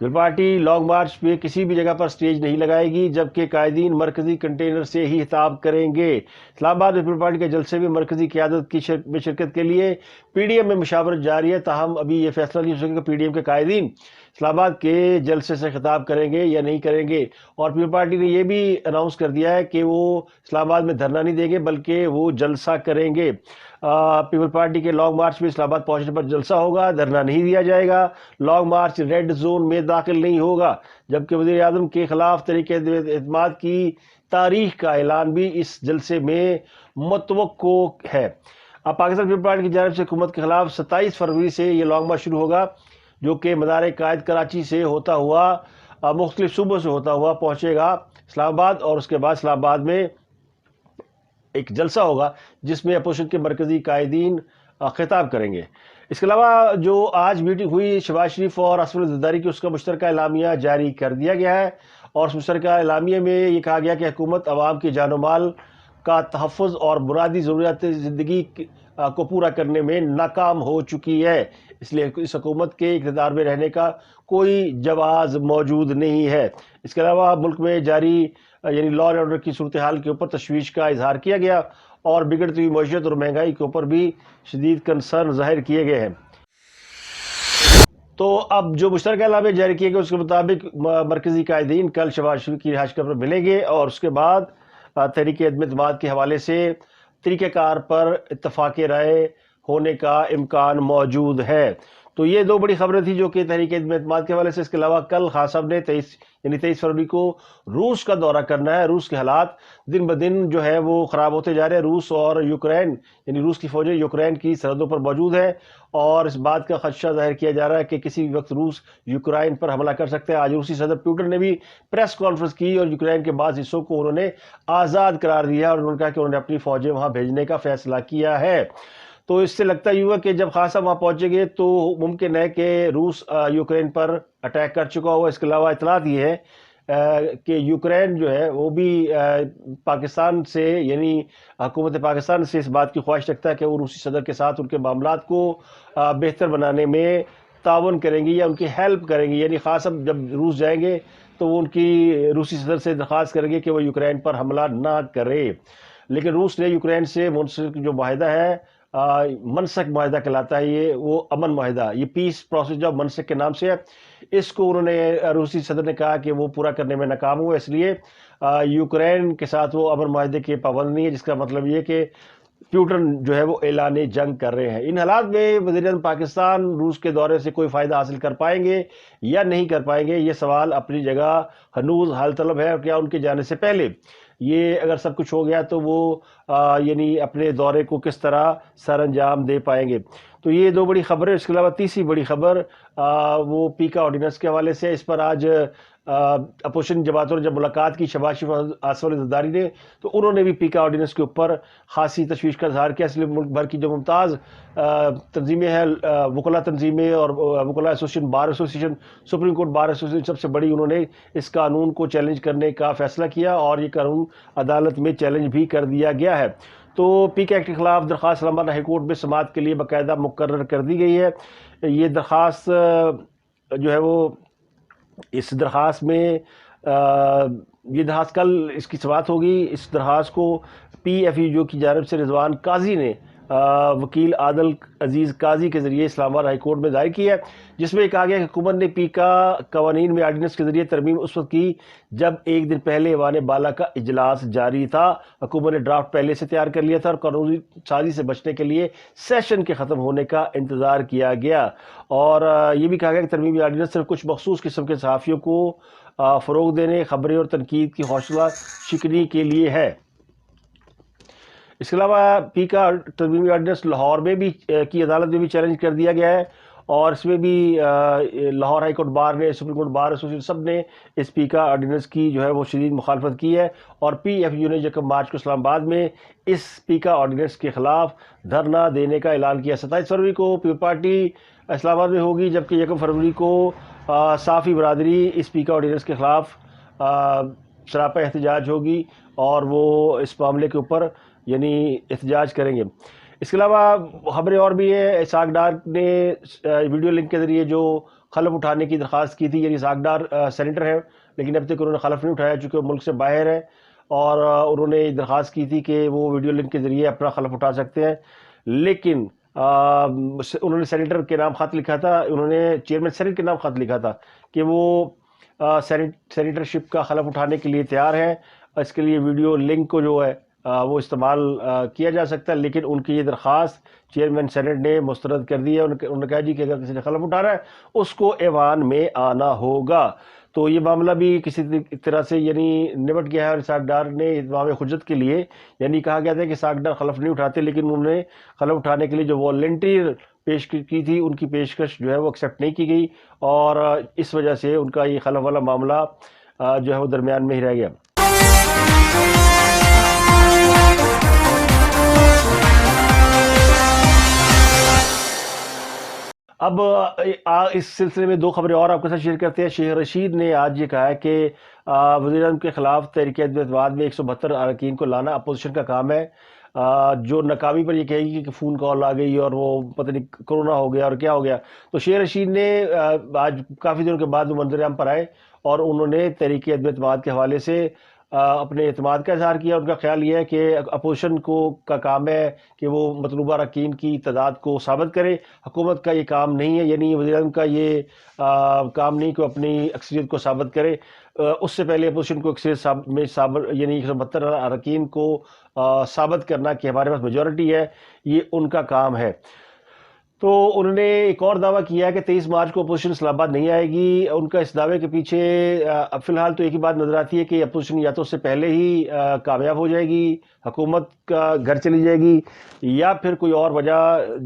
People party long march پہ کسی بھی جگہ پر سٹیج نہیں لگائے گی، جبکہ قائدین مرکزی کنٹینر سے ہی خطاب کریں گے۔ اسلام آباد میں پیپل پارٹی کے جلسے میں مرکزی قیادت کی شرکت کے لیے پی ڈی ایم میں مشاورت جاری ہے، تاہم ابھی یہ فیصلہ نہیں ہو سکے کہ پی ڈی ایم کے قائدین اسلام آباد کے جلسے سے خطاب کریں گے یا نہیں کریں گے۔ اور پیپل پارٹی نے یہ بھی اناؤنس کر دیا ہے کہ وہ اسلام آباد میں دھرنا نہیں دیں گے بلکہ وہ جلسہ کریں گے۔ پیپل پارٹی کے لانگ مارچ میں اسلام آباد پہنچنے پر جلسہ ہوگا، دھرنا نہیں دیا جائے گا، لانگ مارچ ریڈ زون میں داخل نہیں ہوگا، جبکہ وزیر اعظم کے خلاف تحریک اعتماد کی تاریخ کا اعلان بھی اس جلسے میں متوقع ہے۔ اب پاکستان پیپل پارٹی کی جانب سے حکومت کے خلاف 27 فروری سے یہ لانگ مارچ شروع ہوگا، جو کہ مدار قائد کراچی سے ہوتا ہوا مختلف صوبوں سے ہوتا ہوا پہنچے گا اسلام آباد، اور اس کے بعد اسلام آباد میں ایک جلسہ ہوگا جس میں اپوزیشن کے مرکزی قائدین خطاب کریں گے۔ اس کے علاوہ جو آج میٹنگ ہوئی شہباز شریف اور اسد الزرداری کی، اس کا مشترکہ اعلامیہ جاری کر دیا گیا ہے، اور اس مشترکہ اعلامیہ میں یہ کہا گیا کہ حکومت عوام کی جان و مال کا تحفظ اور بنیادی ضروریات زندگی کو پورا کرنے میں ناکام ہو چکی ہے، اس لیے اس حکومت کے اقتدار میں رہنے کا کوئی جواز موجود نہیں ہے۔ اس کے علاوہ ملک میں جاری یعنی لا اینڈ آرڈر کی صورتحال کے اوپر تشویش کا اظہار کیا گیا، اور بگڑتی ہوئی معیشت اور مہنگائی کے اوپر بھی شدید کنسرن ظاہر کیے گئے ہیں۔ تو اب جو مشترکہ اعلامیہ جاری کیے گئے اس کے مطابق مرکزی قائدین کل شہباز شریف کی رہائش گاہ پر ملیں گے، اور اس کے بعد تحریک عدم اعتماد کے حوالے سے طریقہ کار پر اتفاق رائے ہونے کا امکان موجود ہے۔ تو یہ دو بڑی خبریں تھیں جو کہ تحریک عدم اعتماد کے حوالے سے۔ اس کے علاوہ کل خان صاحب نے 23 فروری کو روس کا دورہ کرنا ہے۔ روس کے حالات دن بدن جو ہے وہ خراب ہوتے جا رہے ہیں۔ روس اور یوکرین یعنی روس کی فوجیں یوکرین کی سرحدوں پر موجود ہیں، اور اس بات کا خدشہ ظاہر کیا جا رہا ہے کہ کسی بھی وقت روس یوکرین پر حملہ کر سکتے ہیں۔ آج روسی صدر پیوٹن نے بھی پریس کانفرنس کی اور یوکرین کے بعض حصوں کو انہوں نے آزاد قرار دیا، اور انہوں نے کہا کہ انہوں نے اپنی فوجیں وہاں بھیجنے کا فیصلہ کیا ہے۔ تو اس سے لگتا یہ ہوا کہ جب خان صاحب وہاں پہنچیں گے تو ممکن ہے کہ روس یوکرین پر اٹیک کر چکا ہوا۔ اس کے علاوہ اطلاعات یہ ہے کہ یوکرین جو ہے وہ بھی پاکستان سے یعنی حکومت پاکستان سے اس بات کی خواہش رکھتا ہے کہ وہ روسی صدر کے ساتھ ان کے معاملات کو بہتر بنانے میں تعاون کریں گی یا ان کی ہیلپ کریں گی۔ یعنی خان صاحب جب روس جائیں گے تو وہ ان کی روسی صدر سے درخواست کریں گے کہ وہ یوکرین پر حملہ نہ کرے، لیکن روس نے یوکرین سے منسلک جو معاہدہ ہے، منسک معاہدہ کہلاتا ہے، یہ وہ امن معاہدہ، یہ پیس پروسیس جو منسک کے نام سے ہے، اس کو انہوں نے روسی صدر نے کہا کہ وہ پورا کرنے میں ناکام ہوا، اس لیے یوکرین کے ساتھ وہ امن معاہدے کے پابند نہیں ہے، جس کا مطلب یہ کہ پیوٹن جو ہے وہ اعلان جنگ کر رہے ہیں۔ ان حالات میں وزیر اعظم پاکستان روس کے دورے سے کوئی فائدہ حاصل کر پائیں گے یا نہیں کر پائیں گے، یہ سوال اپنی جگہ ہنوز حل طلب ہے، اور کیا ان کے جانے سے پہلے یہ اگر سب کچھ ہو گیا تو وہ یعنی اپنے دورے کو کس طرح سر انجام دے پائیں گے۔ تو یہ دو بڑی خبریں۔ اس کے علاوہ تیسری بڑی خبر وہ پیکا آرڈیننس کے حوالے سے۔ اس پر آج اپوزیشن جماعتوں نے جب ملاقات کی شہباز شریف اور اسد الزرداری نے، تو انہوں نے بھی پیکا آرڈیننس کے اوپر خاصی تشویش کا اظہار کیا، اس لیے ملک بھر کی جو ممتاز تنظیمیں ہیں، وکلاء تنظیمیں اور وکلاء association, bar association, supreme court bar association سب سے بڑی، انہوں نے اس قانون کو چیلنج کرنے کا فیصلہ کیا، اور یہ قانون عدالت میں چیلنج بھی کر دیا گیا ہے۔ تو پیکا ایکٹ کے خلاف درخواست اسلام آباد ہائی کورٹ میں سماعت کے لیے باقاعدہ مقرر کر دی گئی ہے۔ یہ درخواست جو ہے وہ اس درخواست میں یہ درخواست کل اس کی سماعت ہوگی۔ اس درخواست کو پی ایف یو کی جانب سے رضوان قاضی نے وکیل عادل عزیز قاضی کے ذریعے اسلام آباد ہائی کورٹ میں دائر کی ہے، جس میں کہا گیا کہ حکومت نے پیکا قوانین میں آرڈیننس کے ذریعے ترمیم اس وقت کی جب ایک دن پہلے ایوان بالا کا اجلاس جاری تھا۔ حکومت نے ڈرافٹ پہلے سے تیار کر لیا تھا، اور قانونی سازی سے بچنے کے لیے سیشن کے ختم ہونے کا انتظار کیا گیا، اور یہ بھی کہا گیا کہ ترمیمی آرڈیننس صرف کچھ مخصوص قسم کے صحافیوں کو فروغ دینے، خبریں اور تنقید کی حوصلہ شکنی کے لیے ہے۔ اس کے علاوہ پیکا ترمیمی آرڈیننس لاہور میں بھی کی عدالت میں بھی چیلنج کر دیا گیا ہے، اور اس میں بھی لاہور ہائی کورٹ بار نے، سپریم کورٹ بار ایسوسیشن سب نے اس پیکا آرڈیننس کی جو ہے وہ شدید مخالفت کی ہے، اور پی ایف یو نے 1 مارچ کو اسلام آباد میں اس پیکا آرڈیننس کے خلاف دھرنا دینے کا اعلان کیا۔ 27 فروری کو پیپل پارٹی اسلام آباد میں ہوگی، جبکہ 1 فروری کو صحافی برادری اس پیکا آرڈیننس کے خلاف سراپا احتجاج ہوگی، اور وہ اس معاملے کے اوپر یعنی احتجاج کریں گے۔ اس کے علاوہ خبریں اور بھی ہیں۔ اسحاق ڈار نے ویڈیو لنک کے ذریعے جو خلف اٹھانے کی درخواست کی تھی، یعنی ساگڈار سینیٹر ہے لیکن اب تک انہوں نے خلف نہیں اٹھایا چونکہ وہ ملک سے باہر ہے، اور انہوں نے درخواست کی تھی کہ وہ ویڈیو لنک کے ذریعے اپنا خلف اٹھا سکتے ہیں، لیکن انہوں نے سینیٹر کے نام خط لکھا تھا، انہوں نے چیئرمین سینیٹ کے نام خط لکھا تھا کہ وہ سینیٹرشپ کا خلف اٹھانے کے لیے تیار ہیں، اس کے لیے ویڈیو لنک کو جو ہے وہ استعمال کیا جا سکتا ہے، لیکن ان کی یہ درخواست چیئرمین سینیٹ نے مسترد کر دی ہے۔ انہوں نے کہا جی کہ اگر کسی نے خلف اٹھانا ہے اس کو ایوان میں آنا ہوگا۔ تو یہ معاملہ بھی کسی طرح سے یعنی نمٹ گیا ہے، اور اسحاق ڈار نے اتمام حجت کے لیے یعنی کہا گیا تھا کہ اسحاق ڈار خلف نہیں اٹھاتے، لیکن انہوں نے خلف اٹھانے کے لیے جو والنٹیر پیش کی تھی ان کی پیشکش جو ہے وہ ایکسیپٹ نہیں کی گئی، اور اس وجہ سے ان کا یہ خلف والا معاملہ جو ہے وہ درمیان میں ہی رہ گیا۔ اب اس سلسلے میں دو خبریں اور آپ کے ساتھ شیئر کرتے ہیں۔ شیخ رشید نے آج یہ کہا ہے کہ وزیر اعظم کے خلاف تحریک عدم اعتماد میں 172 اراکین کو لانا اپوزیشن کا کام ہے۔ جو ناکامی پر یہ کہے گی کہ فون کال آ گئی اور وہ پتہ نہیں کرونا ہو گیا اور کیا ہو گیا، تو شیخ رشید نے آج کافی دنوں کے بعد وہ منظر عام پر آئے اور انہوں نے تحریک عدم اعتماد کے حوالے سے اپنے اعتماد کا اظہار کیا۔ ان کا خیال یہ ہے کہ اپوزیشن کا کام ہے کہ وہ مطلوبہ اراکین کی تعداد کو ثابت کرے، حکومت کا یہ کام نہیں ہے، یعنی وزیر اعظم کا یہ کام نہیں کہ وہ اپنی اکثریت کو ثابت کرے۔ اس سے پہلے اپوزیشن کو اکثریت میں یعنی 172 اراکین کو ثابت کرنا کہ ہمارے پاس میجورٹی ہے، یہ ان کا کام ہے۔ تو انہوں نے ایک اور دعویٰ کیا ہے کہ 23 مارچ کو اپوزیشن اسلام آباد نہیں آئے گی۔ ان کا اس دعوے کے پیچھے فی الحال تو ایک ہی بات نظر آتی ہے کہ اپوزیشن یا تو اس سے پہلے ہی کامیاب ہو جائے گی، حکومت کا گھر چلی جائے گی، یا پھر کوئی اور وجہ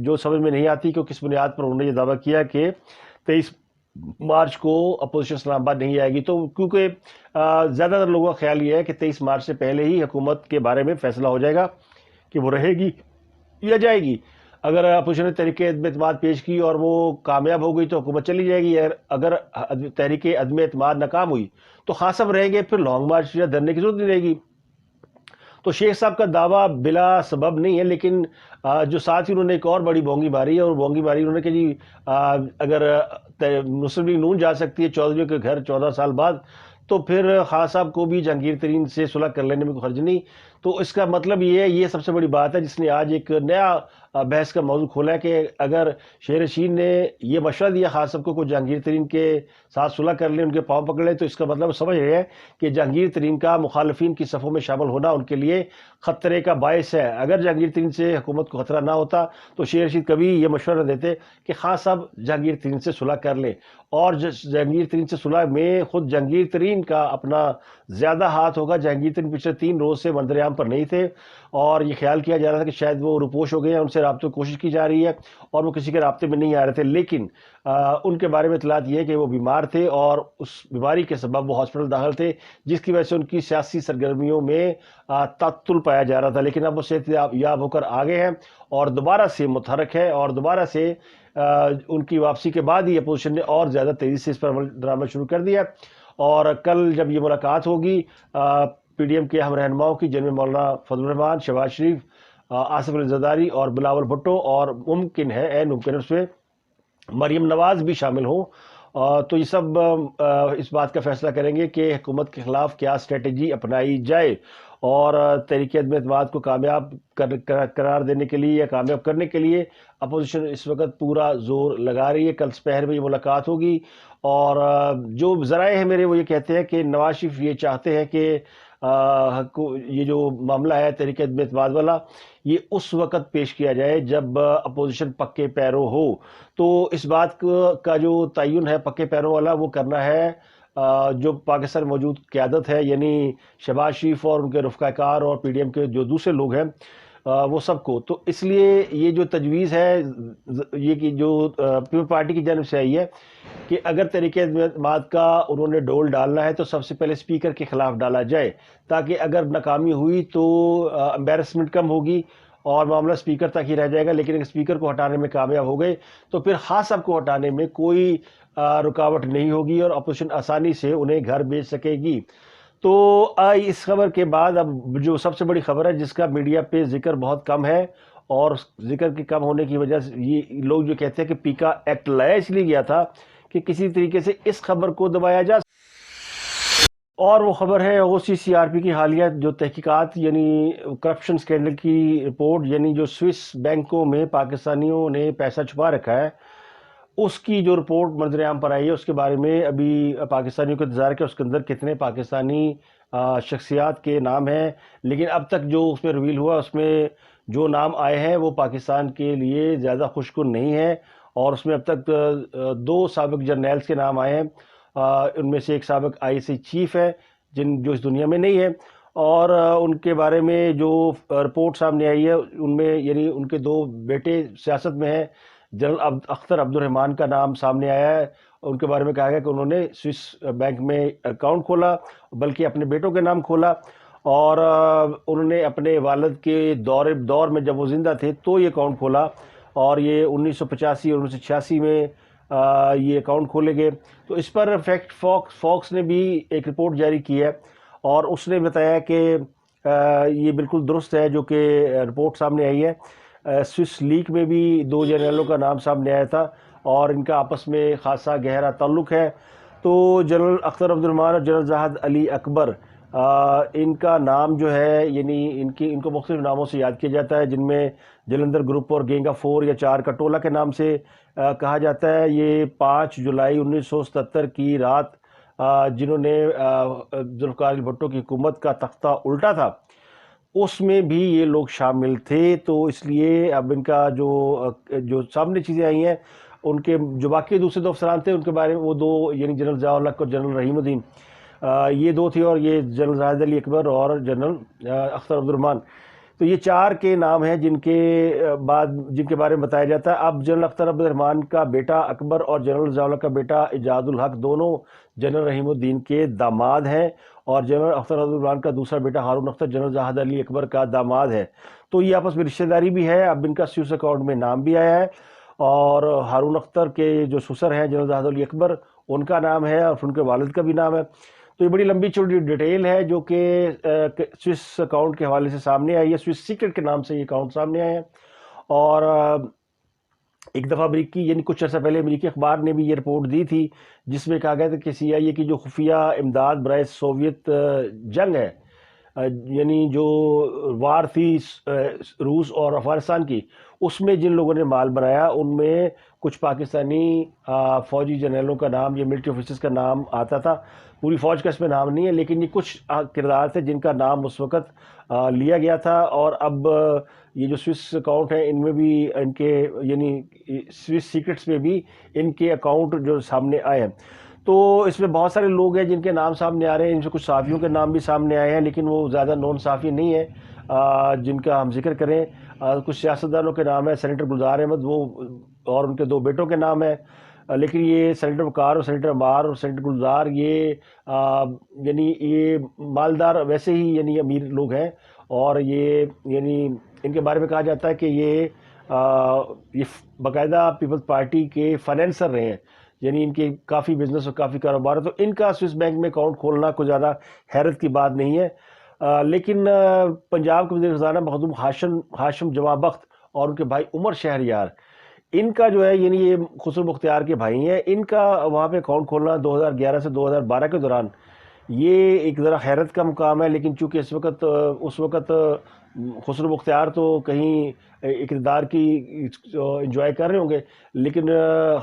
جو سمجھ میں نہیں آتی کہ کس بنیاد پر انہوں نے یہ دعویٰ کیا کہ 23 مارچ کو اپوزیشن اسلام آباد نہیں آئے گی۔ تو کیونکہ زیادہ تر لوگوں کا خیال یہ ہے کہ 23 مارچ سے پہلے ہی حکومت کے بارے میں فیصلہ ہو جائے گا کہ وہ رہے گی یا جائے گی۔ اگر اپوزیشن نے تحریک عدم اعتماد پیش کی اور وہ کامیاب ہو گئی تو حکومت چلی جائے گی، اگر تحریک عدم اعتماد ناکام ہوئی تو خاص سب رہیں گے، پھر لانگ مارچ یا دھرنے کی ضرورت نہیں رہے گی۔ تو شیخ صاحب کا دعویٰ بلا سبب نہیں ہے، لیکن جو ساتھ ہی انہوں نے ایک اور بڑی بونگی ماری ہے، اور بونگی ماری انہوں نے کہ جی اگر مسلم لیگ نون جا سکتی ہے چودھریوں کے گھر 14 سال بعد، تو پھر خان صاحب کو بھی جہانگیر ترین سے صلح کر لینے میں کوئی حرج نہیں۔ تو اس کا مطلب یہ ہے، یہ سب سے بڑی بات ہے جس نے آج ایک نیا بحث کا موضوع کھولا ہے کہ اگر شیخ رشید نے یہ مشورہ دیا خان صاحب کو جہانگیر ترین کے ساتھ صلح کر لیں، ان کے پاؤں پکڑ لیں، تو اس کا مطلب سمجھ رہے ہیں کہ جہانگیر ترین کا مخالفین کی صفوں میں شامل ہونا ان کے لیے خطرے کا باعث ہے۔ اگر جہانگیر ترین سے حکومت کو خطرہ نہ ہوتا تو شیخ رشید کبھی یہ مشورہ دیتے کہ خان صاحب جہانگیر ترین سے صلح کر لیں، اور جہانگیر ترین سے صلح میں خود جہانگیر ترین کا اپنا زیادہ ہاتھ ہوگا۔ جہانگیر ترین پچھلے 3 روز سے منظر عام پر نہیں تھے، اور یہ خیال کیا جا رہا تھا کہ شاید وہ روپوش ہو گئے ہیں، ان سے رابطے کی کوشش کی جا رہی ہے اور وہ کسی کے رابطے میں نہیں آ رہے تھے، لیکن ان کے بارے میں اطلاعات یہ ہے کہ وہ بیمار تھے اور اس بیماری کے سبب وہ ہاسپٹل داخل تھے، جس کی وجہ سے ان کی سیاسی سرگرمیوں میں تعطل پایا جا رہا تھا، لیکن اب وہ صحت یاب ہو کر آگے ہیں اور دوبارہ سے متحرک ہے، اور دوبارہ سے ان کی واپسی کے بعد ہی اپوزیشن نے اور زیادہ تیزی سے اس پر عمل درآمد شروع کر دیا۔ اور کل جب یہ ملاقات ہوگی پی ڈی ایم کے اہم رہنماؤں کی، جن میں مولانا فضل الرحمان، شہباز شریف، آصف علی زرداری اور بلاول بھٹو، اور ممکن ہے ممکن ہے اس میں مریم نواز بھی شامل ہوں، تو یہ سب اس بات کا فیصلہ کریں گے کہ حکومت کے خلاف کیا اسٹریٹجی اپنائی جائے، اور تحریک عدم اعتماد کو کامیاب قرار دینے کے لیے یا کامیاب کرنے کے لیے اپوزیشن اس وقت پورا زور لگا رہی ہے۔ کل سپہر میں یہ ملاقات ہوگی، اور جو ذرائع ہیں میرے وہ یہ کہتے ہیں کہ نواز شریف یہ چاہتے ہیں کہ یہ جو معاملہ ہے تحریک عدم اعتماد والا، یہ اس وقت پیش کیا جائے جب اپوزیشن پکے پیروں ہو۔ تو اس بات کا جو تعین ہے پکے پیروں والا، وہ کرنا ہے جو پاکستان موجود قیادت ہے، یعنی شہباز شریف اور ان کے رفقا کار اور پی ڈی ایم کے جو دوسرے لوگ ہیں وہ سب کو۔ تو اس لیے یہ جو تجویز ہے یہ کہ جو پیپل پارٹی کی جانب سے آئی ہے کہ اگر تحریک عدم اعتماد کا انہوں نے ڈول ڈالنا ہے تو سب سے پہلے اسپیکر کے خلاف ڈالا جائے، تاکہ اگر ناکامی ہوئی تو امبیرسمنٹ کم ہوگی اور معاملہ اسپیکر تک ہی رہ جائے گا، لیکن اگر اسپیکر کو ہٹانے میں کامیاب ہو گئے تو پھر خان صاحب کو ہٹانے میں کوئی رکاوٹ نہیں ہوگی اور اپوزیشن آسانی سے انہیں گھر بھیج سکے گی۔ تو اس خبر کے بعد اب جو سب سے بڑی خبر ہے جس کا میڈیا پہ ذکر بہت کم ہے، اور ذکر کے کم ہونے کی وجہ سے یہ لوگ جو کہتے ہیں کہ پیکا ایکٹ لایا اس لیے گیا تھا کہ کسی طریقے سے اس خبر کو دبایا جا. اور وہ خبر ہے او سی سی آر پی کی حالیہ جو تحقیقات یعنی کرپشن سکینڈل کی رپورٹ، یعنی جو سوئس بینکوں میں پاکستانیوں نے پیسہ چھپا رکھا ہے، اس کی جو رپورٹ منظر عام پر آئی ہے، اس کے بارے میں ابھی پاکستانیوں کو انتظار ہے کہ اس کے اندر کتنے پاکستانی شخصیات کے نام ہیں. لیکن اب تک جو اس میں ریویل ہوا، اس میں جو نام آئے ہیں وہ پاکستان کے لیے زیادہ خوشکن نہیں ہے. اور اس میں اب تک 2 سابق جرنیلز کے نام آئے ہیں. ان میں سے ایک سابق آئی سی چیف ہے جو اس دنیا میں نہیں ہے. اور ان کے بارے میں جو رپورٹ سامنے آئی ہے، ان میں یعنی ان کے 2 بیٹے سیاست میں ہیں. جنرل اختر عبد الرحمان کا نام سامنے آیا ہے. ان کے بارے میں کہا گیا کہ انہوں نے سوئس بینک میں اکاؤنٹ کھولا، بلکہ اپنے بیٹوں کے نام کھولا. اور انہوں نے اپنے والد کے دور میں جب وہ زندہ تھے تو یہ اکاؤنٹ کھولا. اور یہ 1985 اور 1986 میں یہ اکاؤنٹ کھولے گئے. تو اس پر فیکٹ فاکس نے بھی ایک رپورٹ جاری کی ہے، اور اس نے بتایا کہ یہ بالکل درست ہے جو کہ رپورٹ سامنے آئی ہے. سوئس لیگ میں بھی 2 جنرلوں کا نام سامنے آیا تھا، اور ان کا آپس میں خاصا گہرا تعلق ہے. تو جنرل اختر عبد الرحمان اور جنرل زاہد علی اکبر، ان کا نام جو ہے یعنی ان کو مختلف ناموں سے یاد کیا جاتا ہے، جن میں جلندھر گروپ اور گینگ آف 4 یا 4 کا ٹولہ کے نام سے کہا جاتا ہے. یہ 5 جولائی 1977 کی رات جنہوں نے ذوالفقار علی بھٹو کی حکومت کا تختہ الٹا تھا، اس میں بھی یہ لوگ شامل تھے. تو اس لیے اب ان کا جو سامنے چیزیں آئی ہیں، ان کے جو باقی دوسرے 2 افسران تھے ان کے بارے میں، وہ 2 یعنی جنرل ضیاء الحق اور جنرل رحیم الدین، یہ 2 تھے، اور یہ جنرل زاہد علی اکبر اور جنرل اختر عبد الرحمان. تو یہ 4 کے نام ہیں جن کے بارے میں بتایا جاتا ہے. اب جنرل اختر عبد الرحمان کا بیٹا اکبر اور جنرل ضیاء الحق کا بیٹا ایجاد الحق دونوں جنرل رحیم الدین کے داماد ہیں، اور جنرل اختر عبد الرحمان کا دوسرا بیٹا ہارون اختر جنرل زاہد علی اکبر کا داماد ہے. تو یہ آپس میں رشتہ داری بھی ہے. اب ان کا سوئس اکاؤنٹ میں نام بھی آیا ہے، اور ہارون اختر کے جو سسر ہیں جنرل زاہد علی اکبر، ان کا نام ہے، اور ان کے والد کا بھی نام ہے. تو یہ بڑی لمبی چوڑی ڈیٹیل ہے جو کہ سوئس اکاؤنٹ کے حوالے سے سامنے آئی ہے. سوئس سیکرٹ کے نام سے یہ اکاؤنٹ سامنے آئے ہیں. اور ایک دفعہ امریکی یعنی کچھ عرصہ پہلے امریکی اخبار نے بھی یہ رپورٹ دی تھی، جس میں کہا گیا تھا کہ سی آئی اے کی جو خفیہ امداد برائے سوویت جنگ ہے، یعنی جو وار تھی روس اور افغانستان کی، اس میں جن لوگوں نے مال بنایا، ان میں کچھ پاکستانی فوجی جنرلوں کا نام یا ملٹری آفیسرز کا نام آتا تھا. پوری فوج کا اس میں نام نہیں ہے، لیکن یہ کچھ کردار تھے جن کا نام اس وقت لیا گیا تھا. اور اب یہ جو سوئس اکاؤنٹ ہیں، ان میں بھی ان کے یعنی سوئس سیکرٹس میں بھی ان کے اکاؤنٹ جو سامنے آئے ہیں. تو اس میں بہت سارے لوگ ہیں جن کے نام سامنے آ رہے ہیں. ان سے کچھ صحافیوں کے نام بھی سامنے آئے ہیں، لیکن وہ زیادہ نون صحافی نہیں ہیں جن کا ہم ذکر کریں. کچھ سیاستدانوں کے نام ہیں، سینیٹر گلزار احمد وہ اور ان کے 2 بیٹوں کے نام ہیں. لیکن یہ سینیٹر وقار اور سینیٹر عمار اور سینیٹر گلزار یہ یعنی یہ مالدار ویسے ہی یعنی امیر لوگ ہیں. اور یہ یعنی ان کے بارے میں کہا جاتا ہے کہ یہ باقاعدہ پیپلز پارٹی کے فائنینسر رہے ہیں، یعنی ان کے کافی بزنس اور کافی کاروبار ہے. تو ان کا سوئس بینک میں اکاؤنٹ کھولنا کوئی زیادہ حیرت کی بات نہیں ہے. لیکن پنجاب کے وزیر خزانہ مخدوم ہاشم جمع بخت اور ان کے بھائی عمر شہریار، ان کا جو ہے یعنی یہ خسرو مختار کے بھائی ہیں، ان کا وہاں پہ اکاؤنٹ کھولنا 2011 سے 2012 کے دوران یہ ایک ذرا حیرت کا مقام ہے. لیکن چونکہ اس وقت خسرو مختار تو کہیں اقتدار کی انجوائے کر رہے ہوں گے، لیکن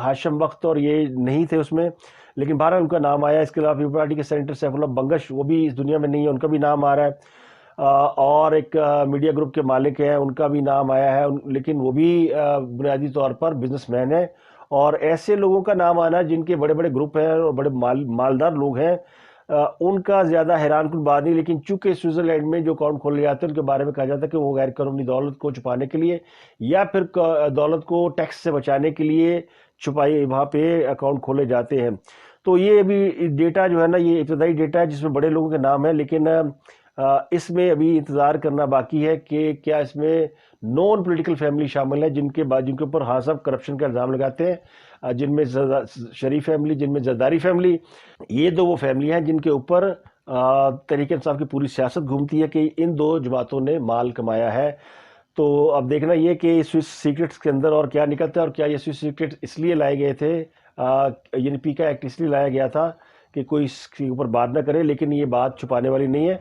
ہاشم بخت اور یہ نہیں تھے اس میں. لیکن بہرحال ان کا نام آیا. اس کے علاوہ پیپل پارٹی کے سینیٹر سیف اللہ بنگش، وہ بھی اس دنیا میں نہیں ہے، ان کا بھی نام آ رہا ہے. اور ایک میڈیا گروپ کے مالک ہیں، ان کا بھی نام آیا ہے، لیکن وہ بھی بنیادی طور پر بزنس مین ہیں. اور ایسے لوگوں کا نام آنا جن کے بڑے بڑے گروپ ہیں اور بڑے مالدار لوگ ہیں، ان کا زیادہ حیران کن بات نہیں. لیکن چونکہ سوئٹزرلینڈ میں جو اکاؤنٹ کھولے جاتے ہیں ان کے بارے میں کہا جاتا ہے کہ وہ غیر قانونی دولت کو چھپانے کے لیے یا پھر دولت کو ٹیکس سے بچانے کے لیے چھپائی وہاں پہ اکاؤنٹ کھولے جاتے ہیں. تو یہ ابھی ڈیٹا جو ہے نا، یہ ابتدائی ڈیٹا ہے جس میں بڑے لوگوں کے نام ہیں، لیکن اس میں ابھی انتظار کرنا باقی ہے کہ کیا اس میں نون پولیٹیکل فیملی شامل ہے جن کے اوپر ہاں صاحب کرپشن کا الزام لگاتے ہیں، جن میں شریف فیملی، جن میں زرداری فیملی. یہ 2 وہ فیملی ہیں جن کے اوپر تحریک انصاف کی پوری سیاست گھومتی ہے کہ ان 2 جماعتوں نے مال کمایا ہے. تو اب دیکھنا یہ کہ سوئس سیکرٹس کے اندر اور کیا نکلتا ہے، اور کیا یہ سوئس سیکرٹس اس لیے لائے گئے تھے یعنی پی کا ایکٹ اس لیے لایا گیا تھا کہ کوئی اس کے اوپر بات نہ کرے، لیکن یہ بات چھپانے والی نہیں ہے،